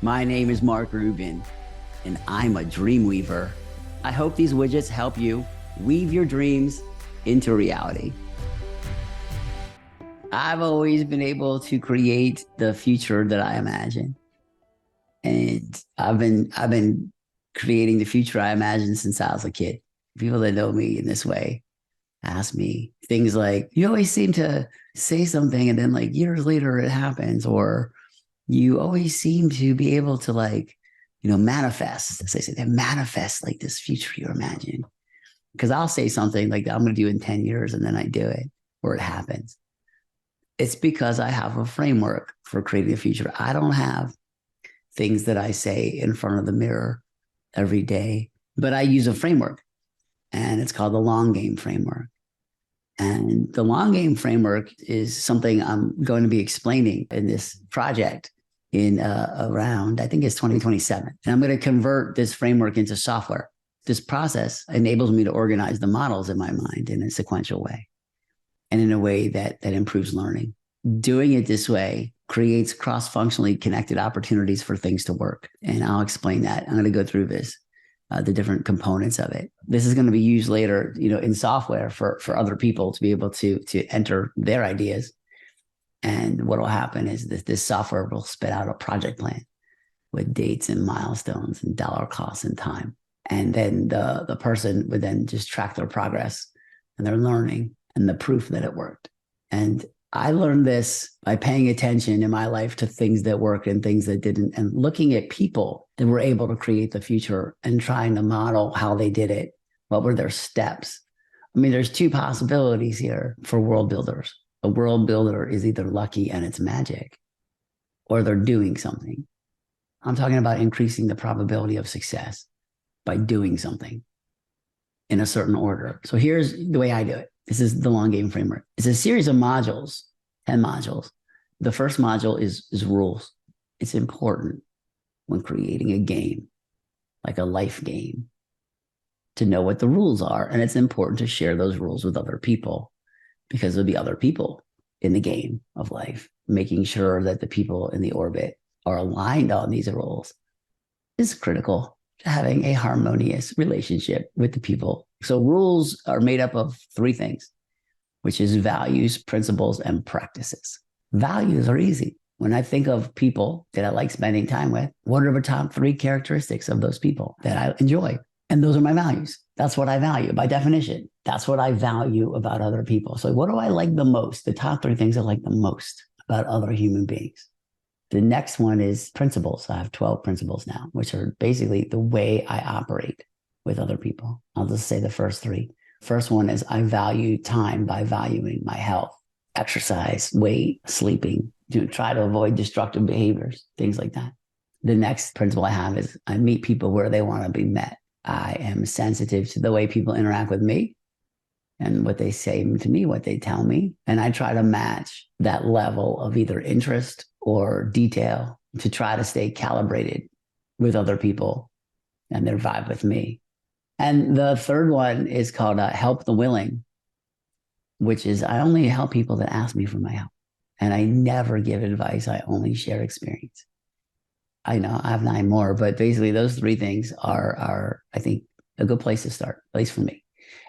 My name is Mark Rubin, and I'm a dream weaver. I hope these widgets help you weave your dreams into reality. I've always been able to create the future that I imagine. And I've been creating the future I imagine since I was a kid. People that know me in this way ask me things like, you always seem to say something and then like years later it happens, or you always seem to be able to manifest. As they say, they manifest like this future you imagine. Because I'll say something like I'm going to do in 10 years and then I do it or it happens. It's because I have a framework for creating a future. I don't have things that I say in front of the mirror every day, but I use a framework, and it's called the long game framework. And the long game framework is something I'm going to be explaining in this project in around, I think it's 2027. And I'm going to convert this framework into software. This process enables me to organize the models in my mind in a sequential way and in a way that improves learning. Doing it this way creates cross-functionally connected opportunities for things to work. And I'll explain that. I'm going to go through this. The different components of it. This is going to be used later, in software for other people to be able to enter their ideas. And what will happen is that this software will spit out a project plan with dates and milestones and dollar costs and time. And then the person would then just track their progress and their learning and the proof that it worked. And I learned this by paying attention in my life to things that worked and things that didn't, and looking at people that were able to create the future and trying to model how they did it. What were their steps? I mean, there's two possibilities here for world builders. A world builder is either lucky and it's magic, or they're doing something. I'm talking about increasing the probability of success by doing something in a certain order. So here's the way I do it. This is the long game framework. It's a series of modules, 10 modules. The first module is rules. It's important when creating a game, like a life game, to know what the rules are. And it's important to share those rules with other people, because there'll be other people in the game of life. Making sure that the people in the orbit are aligned on these rules is critical to having a harmonious relationship with the people. So rules are made up of three things, which is values, principles, and practices. Values are easy. When I think of people that I like spending time with, what are the top three characteristics of those people that I enjoy? And those are my values. That's what I value by definition. That's what I value about other people. So what do I like the most? The top three things I like the most about other human beings. The next one is principles. I have 12 principles now, which are basically the way I operate with other people. I'll just say the first three. First one is I value time by valuing my health, exercise, weight, sleeping, try to avoid destructive behaviors, things like that. The next principle I have is I meet people where they want to be met. I am sensitive to the way people interact with me and what they say to me, what they tell me. And I try to match that level of either interest or detail to try to stay calibrated with other people and their vibe with me. And the third one is called help the willing, which is I only help people that ask me for my help. And I never give advice. I only share experience. I know I have 9 more, but basically those three things are I think, a good place to start, at least for me.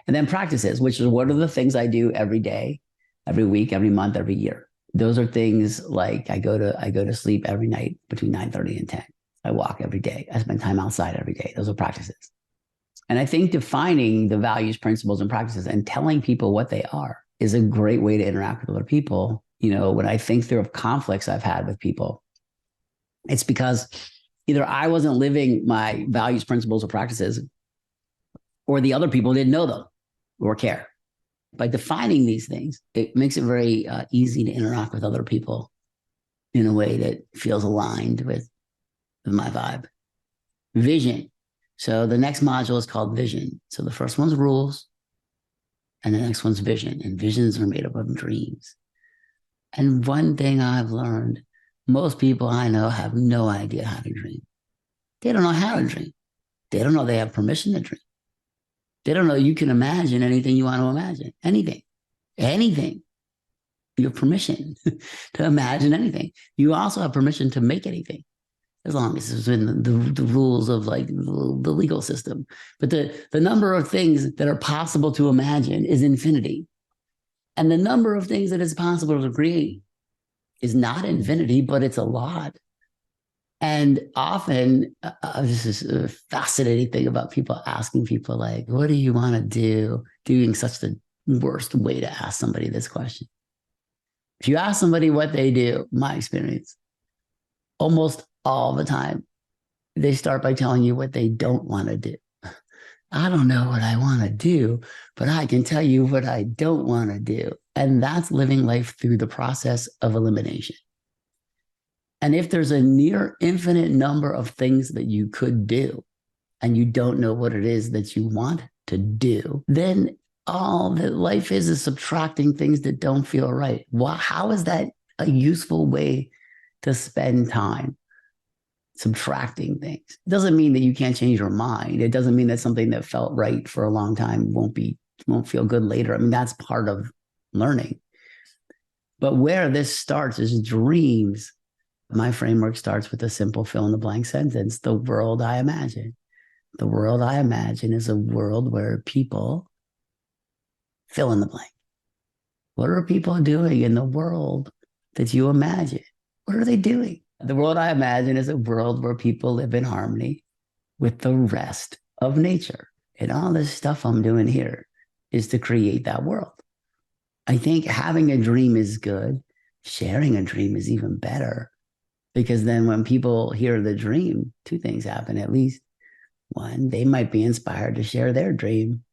And then practices, which is what are the things I do every day, every week, every month, every year. Those are things like I go to sleep every night between 9:30 and 10. I walk every day. I spend time outside every day. Those are practices. And I think defining the values, principles, and practices and telling people what they are is a great way to interact with other people. When I think through conflicts I've had with people, it's because either I wasn't living my values, principles, or practices, or the other people didn't know them or care. By defining these things, it makes it very easy to interact with other people in a way that feels aligned with my vibe. Vision. So the next module is called vision. So the first one's rules, and the next one's vision. And visions are made up of dreams. And one thing I've learned, most people I know have no idea how to dream. They don't know how to dream. They don't know they have permission to dream. They don't know you can imagine anything you want to imagine. Anything. You have permission to imagine anything. You also have permission to make anything. as long as it's within the rules of like the legal system. But the number of things that are possible to imagine is infinity. And the number of things that is possible to create is not infinity, but it's a lot. And often, this is a fascinating thing about people asking people like, what do you want to do? Doing such the worst way to ask somebody this question. If you ask somebody what they do, my experience, almost all the time, they start by telling you what they don't want to do. I don't know what I want to do, but I can tell you what I don't want to do. And that's living life through the process of elimination. And if there's a near infinite number of things that you could do, and you don't know what it is that you want to do, then all that life is subtracting things that don't feel right. How is that a useful way to spend time? Subtracting things. It doesn't mean that you can't change your mind. It doesn't mean that something that felt right for a long time won't feel good later. I mean, that's part of learning. But where this starts is dreams. My framework starts with a simple fill in the blank sentence: the world I imagine. The world I imagine is a world where people fill in the blank. What are people doing in the world that you imagine? What are they doing? The world I imagine is a world where people live in harmony with the rest of nature. And all this stuff I'm doing here is to create that world. I think having a dream is good. Sharing a dream is even better, because then when people hear the dream, two things happen at least. One, they might be inspired to share their dream,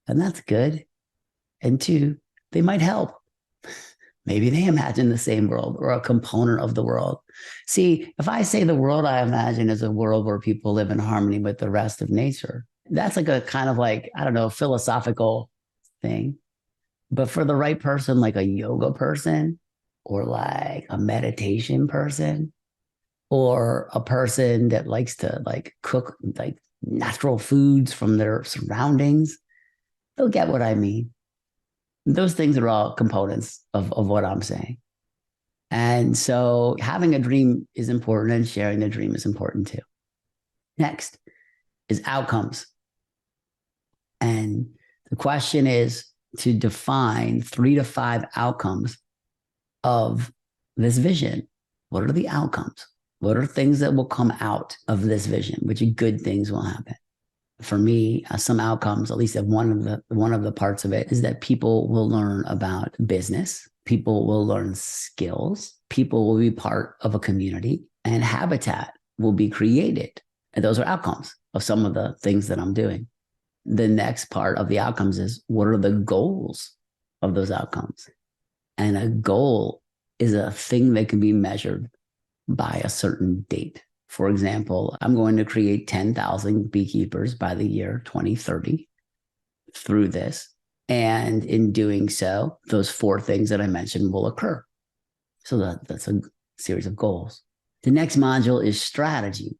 and that's good. And two, they might help. Maybe they imagine the same world or a component of the world. See, if I say the world I imagine is a world where people live in harmony with the rest of nature, that's like a kind of like, I don't know, philosophical thing. But for the right person, like a yoga person or like a meditation person or a person that likes to like cook like natural foods from their surroundings, they'll get what I mean. Those things are all components of what I'm saying. And so having a dream is important, and sharing the dream is important too. Next is outcomes. And the question is to define 3 to 5 outcomes of this vision. What are the outcomes? What are things that will come out of this vision? Which good things will happen? For me, some outcomes, at least one of the parts of it, is that people will learn about business. People will learn skills. People will be part of a community, and habitat will be created. And those are outcomes of some of the things that I'm doing. The next part of the outcomes is, what are the goals of those outcomes? And a goal is a thing that can be measured by a certain date. For example, I'm going to create 10,000 beekeepers by the year 2030 through this. And in doing so, those 4 things that I mentioned will occur. So that's a series of goals. The next module is strategy,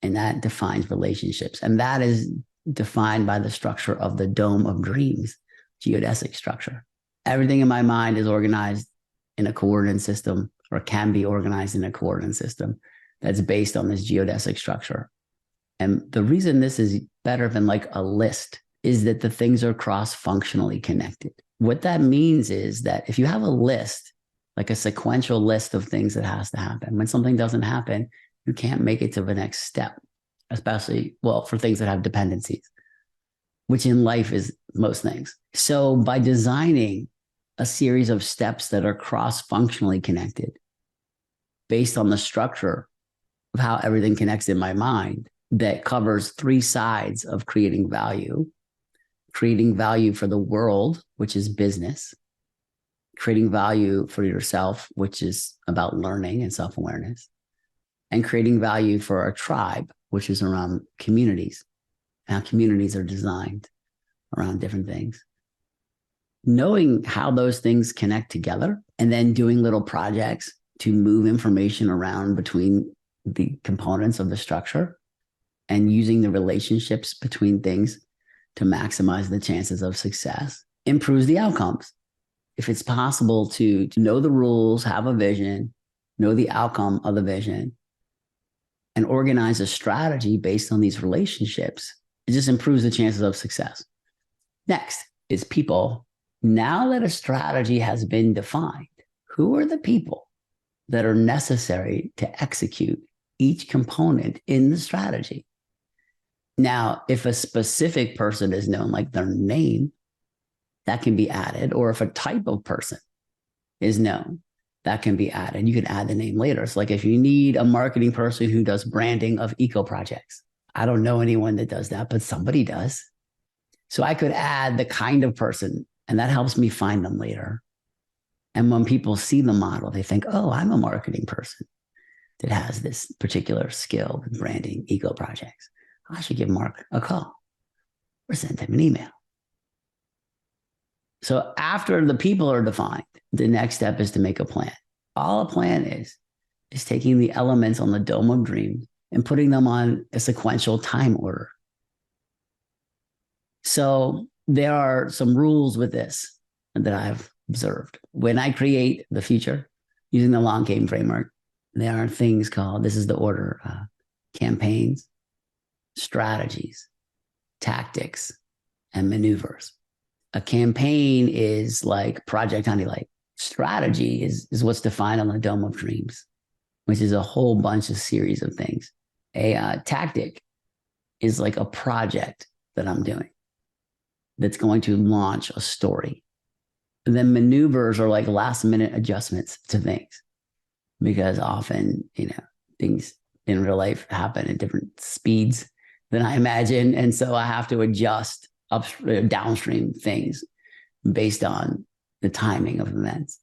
and that defines relationships. And that is defined by the structure of the dome of dreams, geodesic structure. Everything in my mind is organized in a coordinate system, or can be organized in a coordinate system that's based on this geodesic structure. And the reason this is better than like a list is that the things are cross-functionally connected. What that means is that if you have a list, like a sequential list of things that has to happen, when something doesn't happen, you can't make it to the next step, especially, well, for things that have dependencies, which in life is most things. So by designing a series of steps that are cross-functionally connected based on the structure of how everything connects in my mind, that covers 3 sides of creating value for the world, which is business, creating value for yourself, which is about learning and self-awareness, and creating value for our tribe, which is around communities, how communities are designed around different things. Knowing how those things connect together, and then doing little projects to move information around between the components of the structure, and using the relationships between things to maximize the chances of success, improves the outcomes. If it's possible to know the rules, have a vision, know the outcome of the vision, and organize a strategy based on these relationships, it just improves the chances of success. Next is people. Now that a strategy has been defined, who are the people that are necessary to execute each component in the strategy? Now, if a specific person is known, like their name, that can be added, or if a type of person is known, that can be added. You can add the name later. So like if you need a marketing person who does branding of eco projects, I don't know anyone that does that, but somebody does. So I could add the kind of person, and that helps me find them later. And when people see the model, they think, oh, I'm a marketing person that has this particular skill in branding eco projects. I should give Mark a call or send him an email. So after the people are defined, the next step is to make a plan. All a plan is taking the elements on the Dome of Dreams and putting them on a sequential time order. So there are some rules with this that I've observed. When I create the future using the long game framework, there are things called, this is the order, campaigns, strategies, tactics, and maneuvers. A campaign is like Project Honeylight. Strategy is what's defined on the Dome of Dreams, which is a whole bunch of series of things. A tactic is like a project that I'm doing that's going to launch a story. And then maneuvers are like last minute adjustments to things, because often, things in real life happen at different speeds than I imagine. And so I have to adjust downstream things based on the timing of events.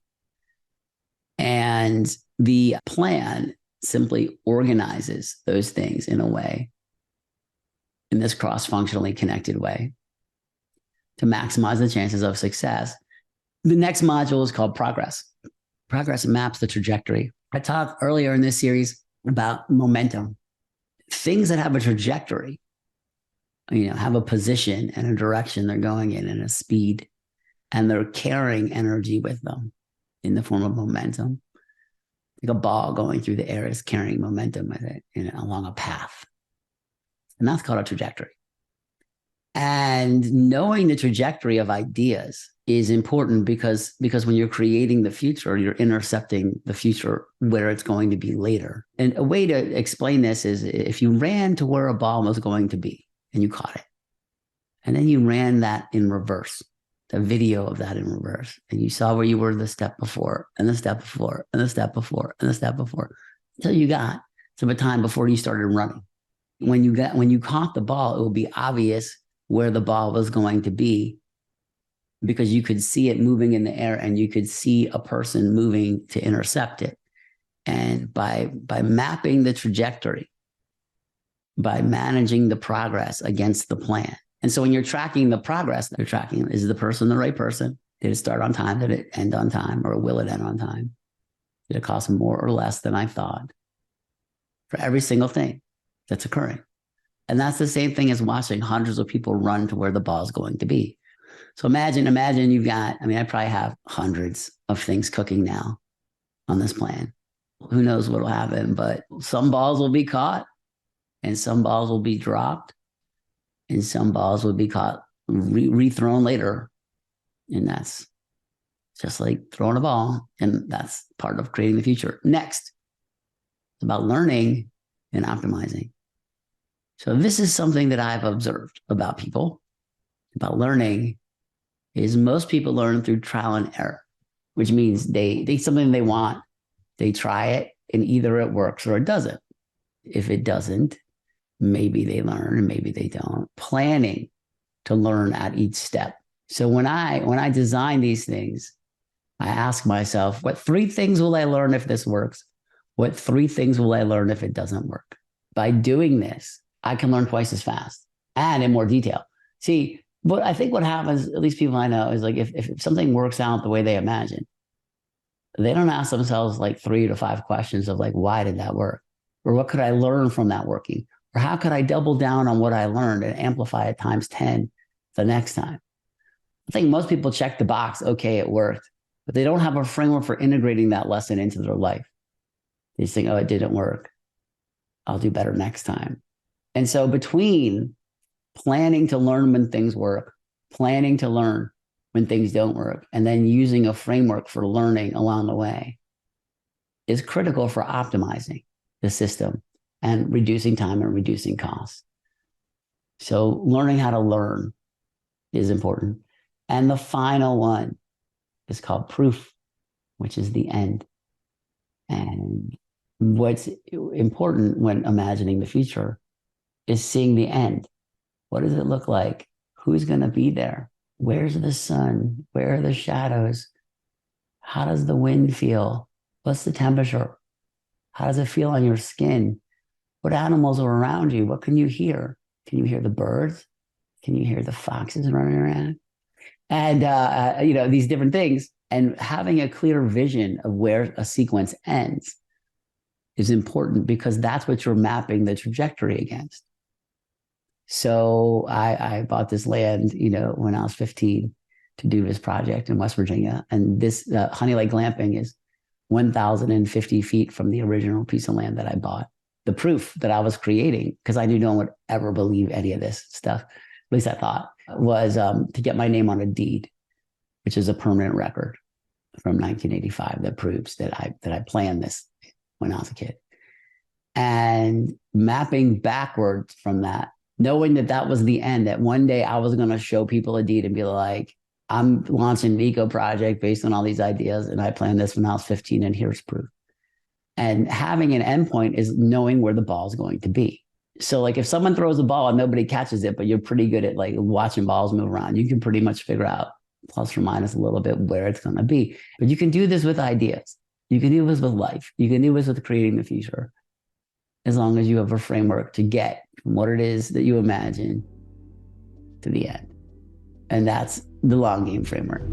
And the plan simply organizes those things in a way, in this cross-functionally connected way, to maximize the chances of success. The next module is called progress. Progress maps the trajectory. I talked earlier in this series about momentum. Things that have a trajectory, have a position and a direction they're going in and a speed, and they're carrying energy with them in the form of momentum. Like a ball going through the air is carrying momentum with it, along a path. And that's called a trajectory. And knowing the trajectory of ideas is important because when you're creating the future, you're intercepting the future where it's going to be later. And a way to explain this is if you ran to where a ball was going to be and you caught it, and then you ran that in reverse, the video of that in reverse, and you saw where you were the step before and the step before and the step before and the step before, until you got to the time before you started running. When you caught the ball, it will be obvious where the ball was going to be, because you could see it moving in the air and you could see a person moving to intercept it. And by mapping the trajectory, by managing the progress against the plan. And so when you're tracking the progress, you're tracking, is the person the right person? Did it start on time? Did it end on time? Or will it end on time? Did it cost more or less than I thought? For every single thing that's occurring. And that's the same thing as watching hundreds of people run to where the ball is going to be. So imagine you've got, I probably have hundreds of things cooking now on this plan. Who knows what will happen, but some balls will be caught and some balls will be dropped and some balls will be caught, rethrown later. And that's just like throwing a ball. And that's part of creating the future. Next, it's about learning and optimizing. So this is something that I've observed about people, about learning, is most people learn through trial and error, which means they something they want, they try it, and either it works or it doesn't. If it doesn't, maybe they learn and maybe they don't. Planning to learn at each step. So when I design these things, I ask myself, what 3 things will I learn if this works? What 3 things will I learn if it doesn't work? By doing this, I can learn twice as fast and in more detail. See, but I think what happens, at least people I know, is like if something works out the way they imagine, they don't ask themselves like 3 to 5 questions of like, why did that work? Or what could I learn from that working? Or how could I double down on what I learned and amplify it times 10 the next time? I think most people check the box, okay, it worked, but they don't have a framework for integrating that lesson into their life. They just think, oh, it didn't work. I'll do better next time. And so between planning to learn when things work, planning to learn when things don't work, and then using a framework for learning along the way is critical for optimizing the system and reducing time and reducing costs. So learning how to learn is important. And the final one is called proof, which is the end. And what's important when imagining the future is seeing the end. What does it look like? Who's going to be there? Where's the sun? Where are the shadows? How does the wind feel? What's the temperature? How does it feel on your skin? What animals are around you? What can you hear? Can you hear the birds? Can you hear the foxes running around? And, these different things. And having a clear vision of where a sequence ends is important because that's what you're mapping the trajectory against. So I bought this land, when I was 15 to do this project in West Virginia. And this Honey Lake Glamping is 1,050 feet from the original piece of land that I bought. The proof that I was creating, because I knew no one would ever believe any of this stuff, at least I thought, was to get my name on a deed, which is a permanent record from 1985 that proves that I planned this when I was a kid. And mapping backwards from that, knowing that that was the end, that one day I was going to show people a deed and be like, I'm launching an eco project based on all these ideas, and I planned this when I was 15, and here's proof. And having an endpoint is knowing where the ball is going to be. So like if someone throws a ball and nobody catches it, but you're pretty good at like watching balls move around, you can pretty much figure out plus or minus a little bit where it's going to be. But you can do this with ideas. You can do this with life. You can do this with creating the future, as long as you have a framework to get from what it is that you imagine to the end. And that's the long game framework.